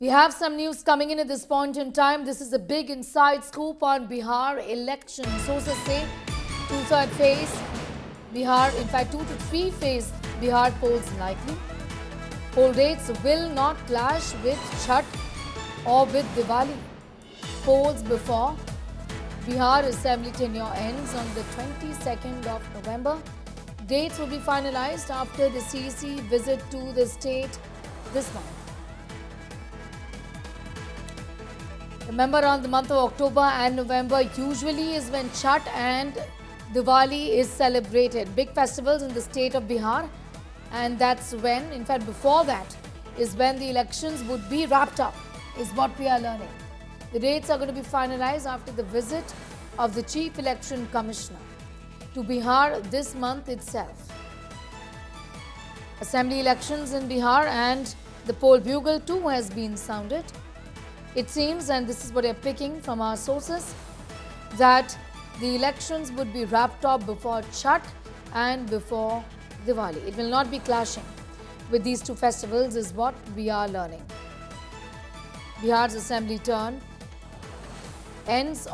We have some news coming in at this point in time. This is a big inside scoop on Bihar election. Sources say two-third phase Bihar, in fact 2 to 3 phase Bihar polls likely. Poll dates will not clash with Chhath or with Diwali. Polls before Bihar Assembly tenure ends on the 22nd of November. Dates will be finalized after the CEC visit to the state this month. Remember, on the month of October and November usually is when Chhath and Diwali is celebrated. Big festivals in the state of Bihar, and that's when, in fact before that, is when the elections would be wrapped up, is what we are learning. The dates are going to be finalized after the visit of the Chief Election Commissioner to Bihar this month itself. Assembly elections in Bihar and the poll bugle too has been sounded. It seems, and this is what they're picking from our sources, that the elections would be wrapped up before Chhath and before Diwali. It will not be clashing with these two festivals, is what we are learning. Bihar's assembly term ends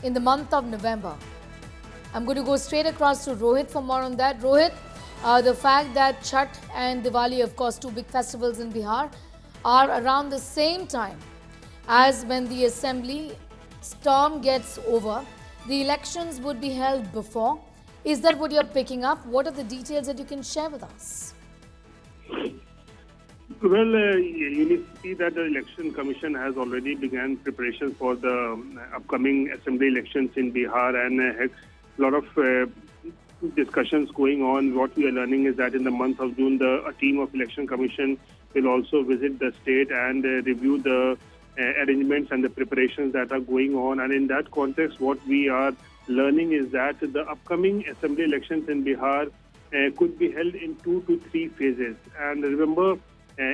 in the month of November. I'm going to go straight across to Rohit for more on that. Rohit, the fact that Chhath and Diwali, of course, two big festivals in Bihar, are around the same time as when the assembly term gets over, the elections would be held before. Is that what you're picking up? What are the details that you can share with us? Well, you need to see that the Election Commission has already begun preparations for the upcoming assembly elections in Bihar, and a lot of discussions going on. What we are learning is that in the month of June, a team of Election Commission will also visit the state and review the arrangements and the preparations that are going on. And in that context, what we are learning is that the upcoming assembly elections in Bihar could be held in 2 to 3 phases. And remember,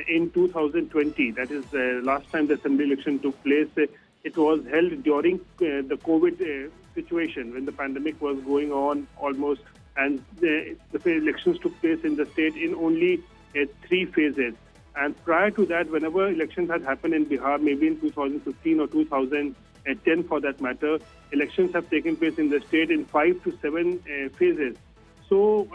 in 2020, that is last time the assembly election took place, it was held during the COVID situation when the pandemic was going on almost, and the elections took place in the state in only 3 phases. And prior to that, whenever elections had happened in Bihar, maybe in 2015 or 2010 for that matter, elections have taken place in the state in 5 to 7 phases. So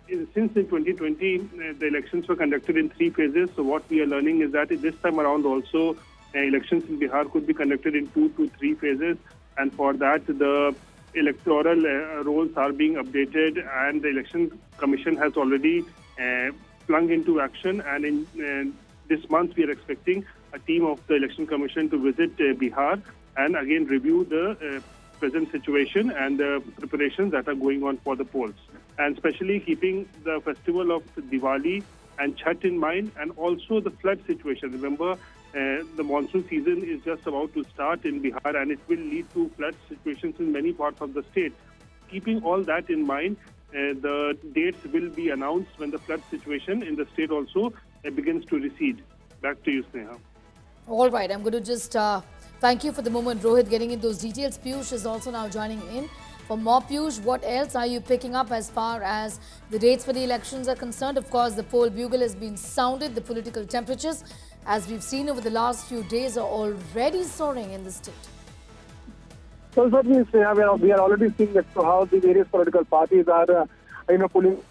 since in 2020, the elections were conducted in 3 phases. So what we are learning is that this time around also, elections in Bihar could be conducted in 2 to 3 phases. And for that, the electoral rolls are being updated, and the Election Commission has already flung into action. And in this month, we are expecting a team of the Election Commission to visit Bihar and again review the present situation and the preparations that are going on for the polls. And especially keeping the festival of Diwali and Chhath in mind, and also the flood situation. Remember, the monsoon season is just about to start in Bihar, and it will lead to flood situations in many parts of the state. Keeping all that in mind, the dates will be announced when the flood situation in the state also begins to recede. Back to you, Sneha. All right, I'm going to just thank you for the moment, Rohit, getting in those details. Piyush is also now joining in. For more, Piyush, what else are you picking up as far as the dates for the elections are concerned? Of course, the poll bugle has been sounded. The political temperatures, as we've seen over the last few days, are already soaring in the state. So certainly, Sneha, we are already seeing that how the various political parties are, pulling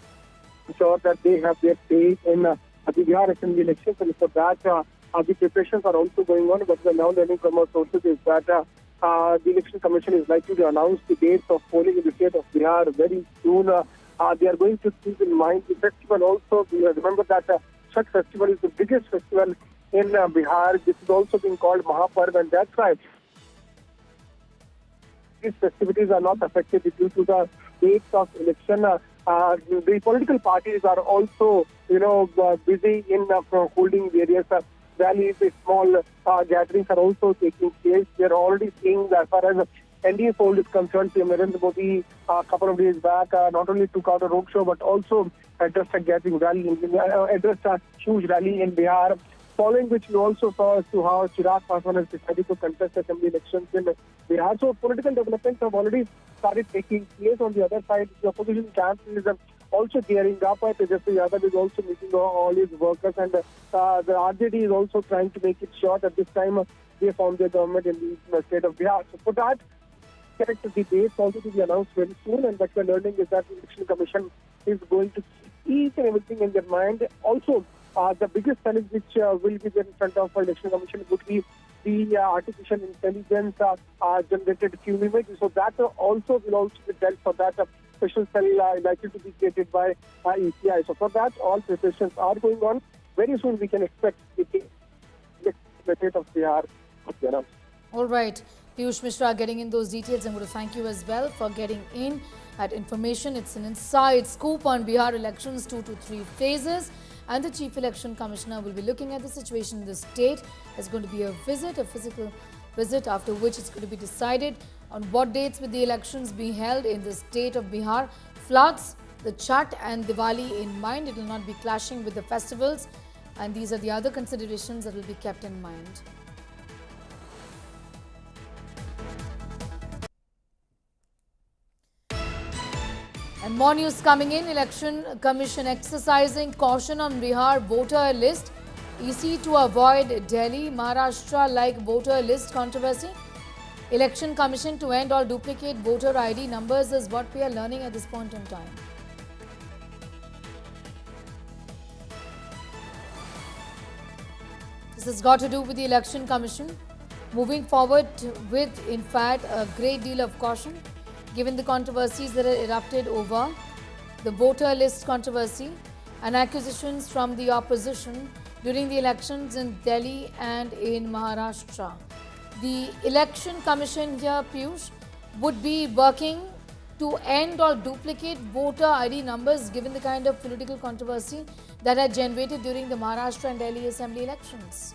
sure that they have their say in the Bihar Assembly elections, and for that, the preparations are also going on. But we are now learning from our sources is that the Election Commission is likely to announce the dates of polling in the state of Bihar very soon. They are going to keep in mind the festival also. We remember that Chhath festival is the biggest festival in Bihar. This is also being called Mahaparv, and that's why these festivities are not affected due to the dates of election. The political parties are also, busy in holding various rallies. Small gatherings are also taking place. We are already seeing that as far as NDA poll is concerned, Narendra Modi a couple of days back not only took out a roadshow but also addressed a gathering rally, addressed a huge rally in Bihar. Following which we also saw as to how Chirag Paswan has decided to contest assembly elections in Bihar. So political developments have already started taking place. On the other side, the opposition camp is also gearing up. Tejashi Yadav is also meeting all his workers, and the RJD is also trying to make it sure that this time they form their government in the state of Bihar. So for that, correct, the dates also to be announced very soon, and what we're learning is that the Election Commission is going to keep each and everything in their mind. Also, the biggest challenge which will be there in front of the Election Commission would be the artificial intelligence generated film images. So that also will also be dealt. For that, special cell likely to be created by ECI. So for that, all preparations are going on. Very soon we can expect the state of Bihar. All right. Piyush Mishra getting in those details. I'm going to thank you as well for getting in that information. It's an inside scoop on Bihar elections, 2 to 3 phases. And the Chief Election Commissioner will be looking at the situation in the state. There's going to be a physical visit, after which it's going to be decided on what dates will the elections be held in the state of Bihar. Floods, the Chhath and Diwali in mind. It will not be clashing with the festivals. And these are the other considerations that will be kept in mind. And more news coming in. Election Commission exercising caution on Bihar voter list. EC to avoid Delhi, Maharashtra like voter list controversy. Election Commission to end all duplicate voter ID numbers is what we are learning at this point in time. This has got to do with the Election Commission moving forward with, in fact, a great deal of caution, given the controversies that have erupted over the voter list controversy and accusations from the opposition during the elections in Delhi and in Maharashtra. The Election Commission here, Piyush, would be working to end all duplicate voter ID numbers given the kind of political controversy that had generated during the Maharashtra and Delhi Assembly elections.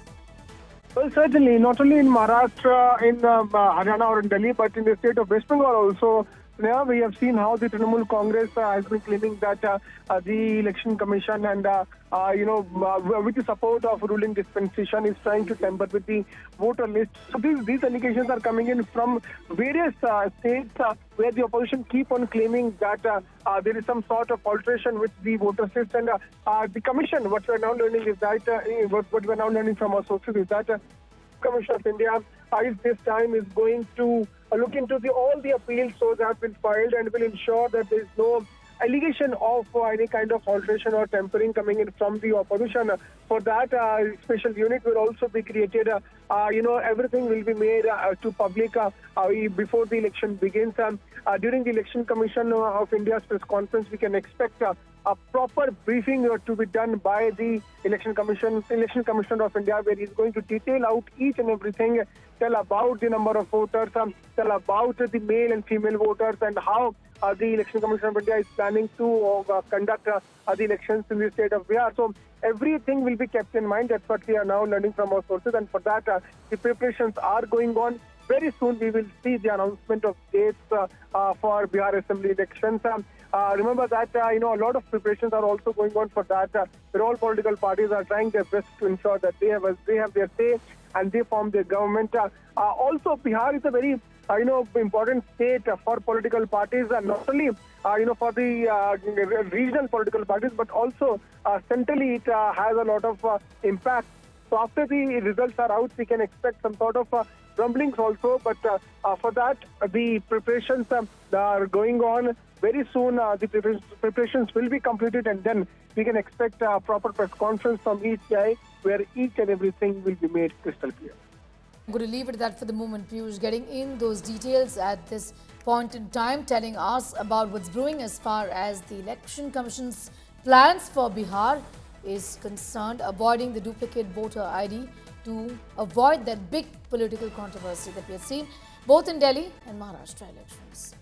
Well, certainly, not only in Maharashtra, in Haryana or in Delhi, but in the state of West Bengal also. Now we have seen how the Trinamool Congress has been claiming that the Election Commission and, with the support of ruling dispensation is trying to tamper with the voter list. So these allegations are coming in from various states where the opposition keep on claiming that there is some sort of alteration with the voter list. And the commission, what we are now learning is that, what we are now learning from our sources is that Commission of India this time is going to look into all the appeals so that have been filed and will ensure that there is no allegation of any kind of alteration or tampering coming in from the opposition. For that, special unit will also be created. Everything will be made to public before the election begins. During the Election Commission of India's press conference, we can expect a proper briefing to be done by the Election Commissioner of India, where he is going to detail out each and everything, tell about the number of voters, tell about the male and female voters, and how the Election Commission of India is planning to conduct the elections in the state of Bihar. So everything will be kept in mind. That's what we are now learning from our sources, and for that, the preparations are going on. Very soon we will see the announcement of dates for Bihar Assembly elections. Remember that a lot of preparations are also going on for that. Where all political parties are trying their best to ensure that they have their say and they form their government. Also, Bihar is a very important state for political parties, not only for the regional political parties, but also centrally it has a lot of impact. So after the results are out, we can expect some sort of rumblings also. But for that, the preparations are going on. Very soon, the preparations will be completed, and then we can expect a proper press conference from each guy where each and everything will be made crystal clear. I'm going to leave it at that for the moment. Piyush getting in those details at this point in time, telling us about what's brewing as far as the Election Commission's plans for Bihar is concerned, avoiding the duplicate voter ID to avoid that big political controversy that we have seen both in Delhi and Maharashtra elections.